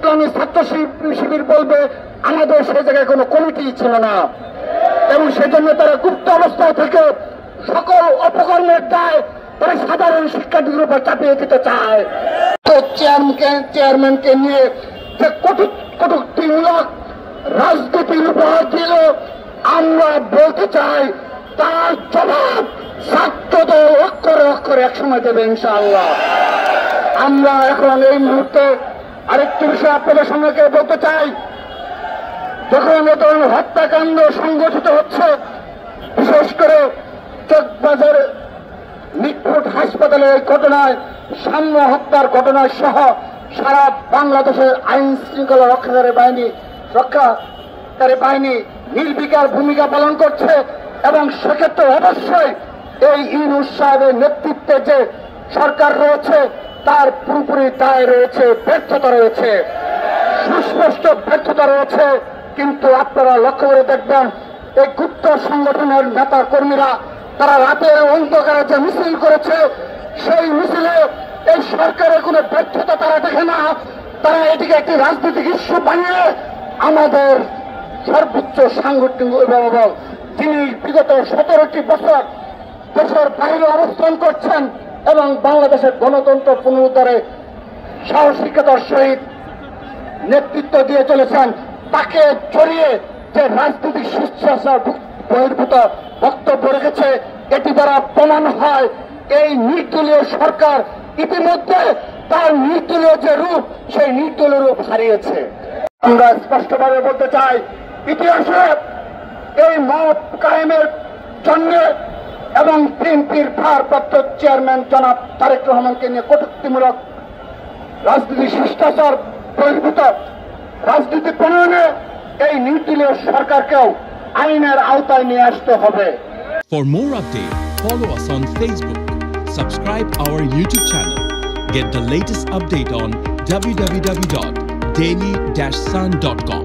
ইসলামী ছাত্র শিবির বলবে আমাদের সে জায়গায় কোনো কমিটি ছিল না, এবং সেজন্য তারা গুপ্ত অবস্থায় থেকে সকল অপকর্মের দায় তারা সাধারণ শিক্ষার্থীদের উপর চাপিয়ে দিতে চায়। তো চেয়ারম্যানকে নিয়ে যে কটূক্তিমূলক রাজনীতির উপহার দিল, আমরা বলতে চাই তার জবাব ছাত্রদল অক্ষরে অক্ষরে একসময় দেবে ইনশাআল্লাহ। আমরা এখন এই মুহূর্তে আরেকটি বিষয় আপনাদের সঙ্গে বলতে চাই, যখন এ ধরনের হত্যাকাণ্ড সংগঠিত হচ্ছে, বিশেষ করে চকবাজার মিটফুট হাসপাতালের এই ঘটনায়, সাম্য হত্যার ঘটনায় সহ সারা বাংলাদেশের আইন শৃঙ্খলা রক্ষাকারী বাহিনী নির্বিকার ভূমিকা পালন করছে, এবং সেক্ষেত্রে অবশ্যই এই ইউনূস সাহেবের নেতৃত্বে যে সরকার রয়েছে তার পুরোপুরি দায় রয়েছে, ব্যর্থতা রয়েছে, সুস্পষ্ট ব্যর্থতা রয়েছে। কিন্তু আপনারা লক্ষ্য করে দেখবেন এই গুপ্ত সংগঠনের নেতা কর্মীরা তারা রাতের অন্ধকারে যে মিছিল করেছে, সেই মিছিলে এই সরকারের কোনো ব্যর্থতা তারা দেখে না, তারা এটিকে একটি রাজনৈতিক ইস্যু বানিয়ে আমাদের সর্বোচ্চ সাংগঠনিক অভিভাবক যিনি বিগত 17টি বছর দেশের বাইরে অবস্থান করছেন এবং বাংলাদেশের গণতন্ত্র পুনরুদ্ধারে সাহসিকতার সহিত নেতৃত্ব দিয়ে চলেছেন, তাকে জড়িয়ে যে রাজনৈতিক শিষ্টাচার বহির্ভূত বক্তব্য রেখেছে, এটি দ্বারা প্রমাণ হয় এই নির্দলীয় সরকার ইতিমধ্যে তার নির্দলীয় যে রূপ সেই নির্দলীয় রূপ হারিয়েছে। আমরা স্পষ্টভাবে বলতে চাই, ইতিহাসে এই মত কায়েমের জন্য এবং বিএনপির ভারপ্রাপ্ত চেয়ারম্যান জনাব তারেক রহমানকে নিয়ে কটূক্তিমূলক রাজনীতি শিষ্টাচার বহির্ভূত রাজনীতি প্রণয়নে এই নির্দলীয় সরকারকেও আইনের আওতায় নিয়ে আসতে হবে। For more updates, follow us on Facebook, subscribe our YouTube channel, get the latest update on www.daily-sun.com.